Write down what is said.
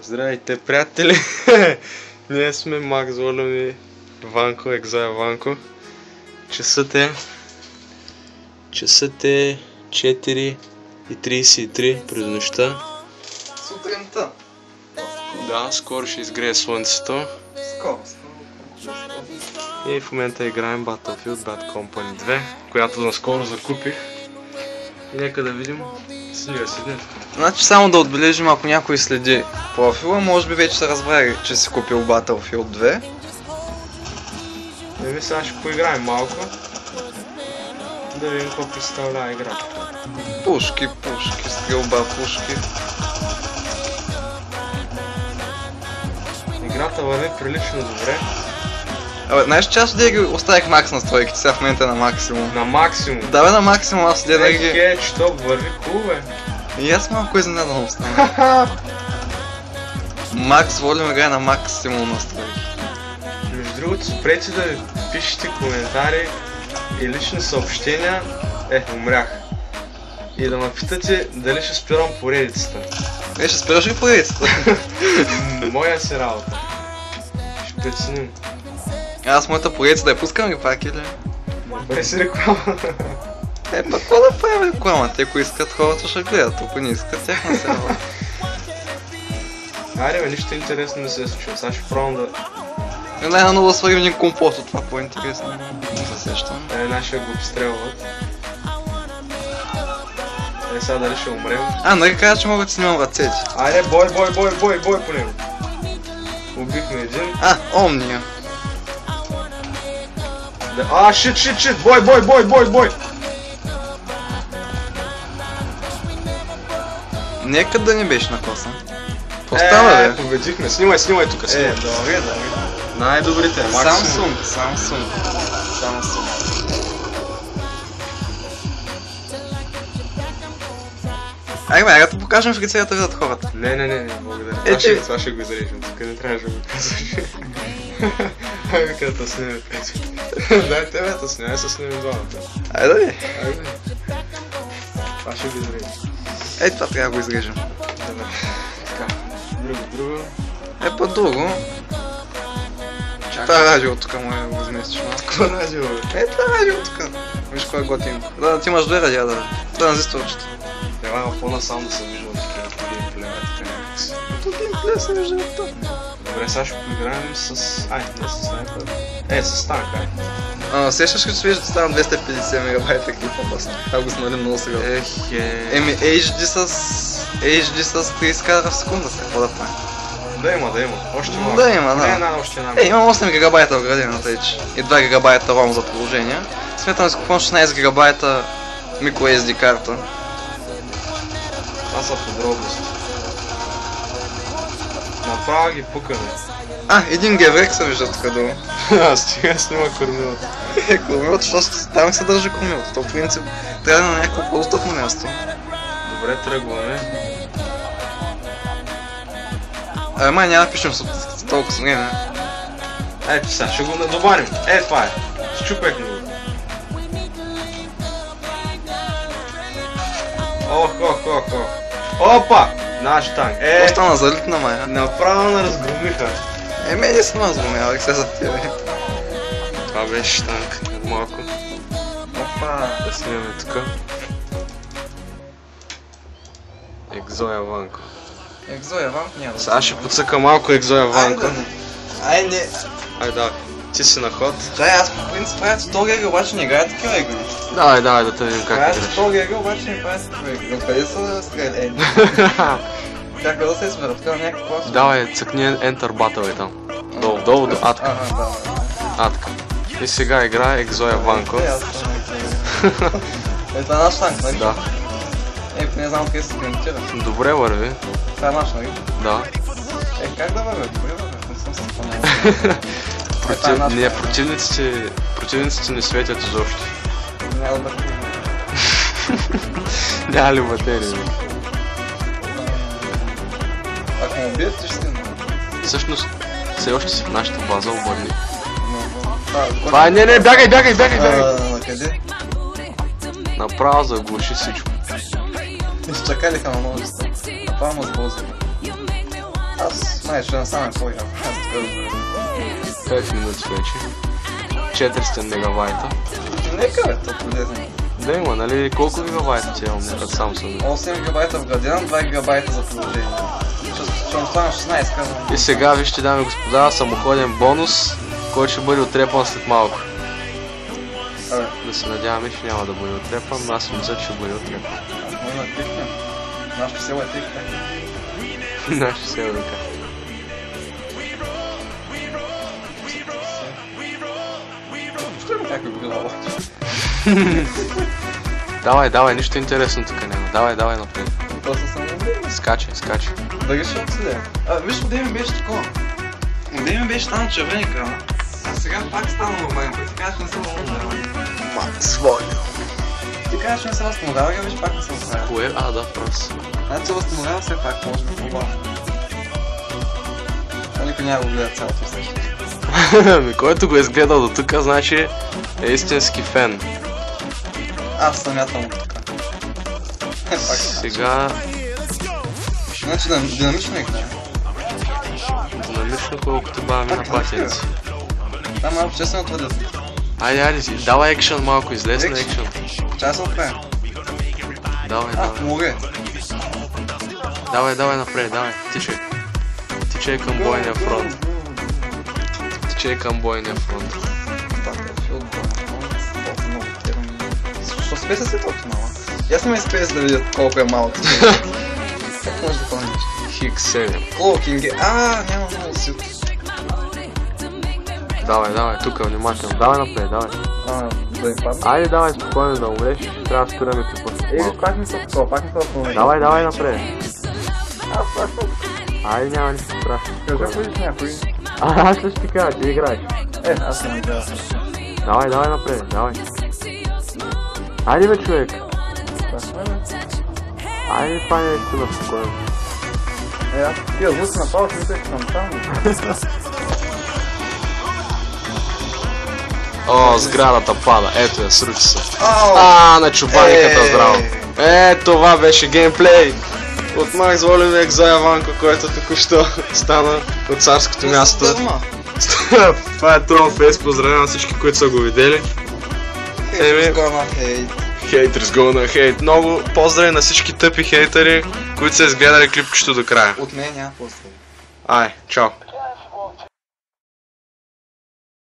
Здравейте, приятели! Ние сме Макс Волюм и Ванко, Екзоя Ванко. Часът е 4:33 през нощта. Сутринта. Да, скоро ще изгрее слънцето. Скоро. И в момента играем Battlefield Bad Company 2, която наскоро закупих. И нека да видим снига си днес. Значи само да отбележим, ако някой следи профила, може би вече се разбрали, че си купил Battlefield 2. Не ви сега ще поиграем малко. Да видим какво представлява играта. Пушки, стрелба, пушки. Играта върви прилично добре. Абе, знаеш че аз ги оставих макс настройките, сега в момента е на максимум. На максимум? Да бе, на максимум, аз следах ги. Че то върви cool, бе. И аз малко изненадан остана. Макс Волюм играе на максимум настройки. Между другото, спрете да пишете коментари и лични съобщения. Умрях. И да ме питате дали ще спирам поредицата. Ще спираш ли поредицата? Моя си работа. Ще преценим. Аз моята поредица да я пускам ги пак или? Бе си реклама. Пък какво да правим реклама? Те ако искат хората ще гледат, ако не искат тяхна се работа. Айде бе, нищо интересно не се е случило, сега ще пробвам да... Най-много да сварим един компост от това по-интересно. Не се сещам. Нашия го обстрелват. Сега дали ще умрем. Нали каза, че мога да снимам ръцете. Айде, бой по него. Убихме един. Омния. Шит, бой! Нека да не беше на коса. Остава бе. Победихме, снимай тук. Добре. Най-добрите, максимум. Samsung. Айде, да покажем в лицеята зад хората. Не, благодаря. Това ще го изрежем, тук не трябваше да го казваш. Айде, къде да снимем. Дай тебе да снимем, се снимем двамата. Айде да ви. Това ще го изрежем. Това трябва да го изрежем. Добре. Така, друго. Друго. Това радио тук може да го изместиш малко. Какво радио бе? Това радио тук. Виж кой е готин. Да, ти имаш две радиа да. Транзисторчета. Трябва по-насам да се вижда от геймплея, така някакси. От геймплея се вижда от това. Добре, сега ще поиграем с... не с снайпер. с танк, Сещаш ли, че свежда стана 250 мегабайта клипа просто. Го смалим много сега. HD с 30 кадра в секунда, какво да правим? Да има. Още малко. Да има, да. Още една. Имам 8 гигабайта в градината вече. И 2 гигабайта ROM за приложение. Сметам да си купувам 16 гигабайта microSD карта. Това са подробности. Направо ги пукаме. Един геврек се вижда тук долу. Стига снима кормилото. Кормилото, защото там се държи кормилото. То в принцип трябва да на някакво по-достъпно място. Добре, тръгваме. Май няма да пишем с толкова време. Ето сега, ще го надобарим. Това е. Щупехме го. Ох. Опа! Наш танк. Остана залитна мая. Направо на разгромиха. Не съм разгромявах се за тебе. Това беше танк. Малко. Опа. Да снимаме тук. Екзоя Ванко. Екзоя Ванко няма да. Сега ще подсъка малко Екзоя Ванко. Не. Да. Ти си на ход. Аз по принцип правят 100 гига, обаче не играят такива игри. Давай да те видим как играш. 100 гига, обаче не правят такива игри. Откъде са стреляли? Чакай да се измерят, така някакъв клас. Давай, цъкни Enter Battle и там. Долу, атка. Атка. И сега играе Екзоя Ванко. Това е наш танк, нали? Да. Не знам къде се коментира. Добре върви. Това е наш, нали? Да. Как да върви? Добре върви. Не съм се спомнял. Противниците не светят изобщо. Няма да върви. Няма ли батерия? Ако ме убият, ти ще стигна. Всъщност, все още си в нашата база, обърни. Не, бягай! На къде? Направо заглуши всичко. Изчакалиха на множество. Това ма сбозили. Аз май ще насаме по-яко. 5 минути вече. 400 мегабайта. Нека бе, то полезно. Да има, нали колко гигабайта ти имам от Samsung? 8 гигабайта вграден, 2 гигабайта за приложение. Ще му стана 16 казвам. И сега вижте, дами и господа, самоходен бонус, който ще бъде отрепан след малко. Да се надяваме, че няма да бъде отрепан, но аз мисля, че ще бъде отрепан. Може да тикнем. Нашето село е тикне. Нашето село е така. Що има някой глава? Давай, нищо интересно тук няма. Давай напред. Просто съм не. Скачай. Дали ще отседе? Виж, отде ми беше такова. Отде ми беше там червен екран. А сега пак стана момент. Ти кажеш, не съм възстановявал. Макс Войно. Ти кажеш, че не се възстановява и виж пак не се възстановява. Кое? Да, просто. Значи се възстановява все пак, може би по-бавно. А никой няма го гледа цялото усещане. Който го е изгледал до тук, значи е истински фен. Аз самятам от така. Сега... Значи динамично екран. Динамично колкото баваме на патенци. Там малко честно отвъдят. Айде, давай екшън малко, излез на екшън. Чай се отправя. Давай. Море. Давай напред, давай. Тичай към бойния фронт. Що спеса си толкова мала? Аз не ме спеса да видя колко е малък. Как може да помниш? Хикс 7. Клокинг е... няма много сил. Давай, тук внимателно. Давай напред, давай. Да им падна? Айде, давай спокойно да умреш, трябва да спираме клипа. Пак не са такова, пак не са в момента. Давай напред. Айде, няма нищо страшно. Как видиш някой? Аз ще ти кажа, ти играеш. Аз не играя. Давай напред, давай. Айде бе, човек. Айде, това не е стила спокойно. Аз тия звуци направо, че мисля, че съм там. О, сградата пада, ето я, сручи се. На чубаниката здраво. Това беше геймплей от Макс Войно Екзоя Ванко, който току-що стана от царското място. Това е Тронфейс, поздравя на всички, които са го видели. Haters gonna hate. Много поздрави на всички тъпи хейтери, които са изгледали клипчето до края. От мен няма поздрави. Ай, чао.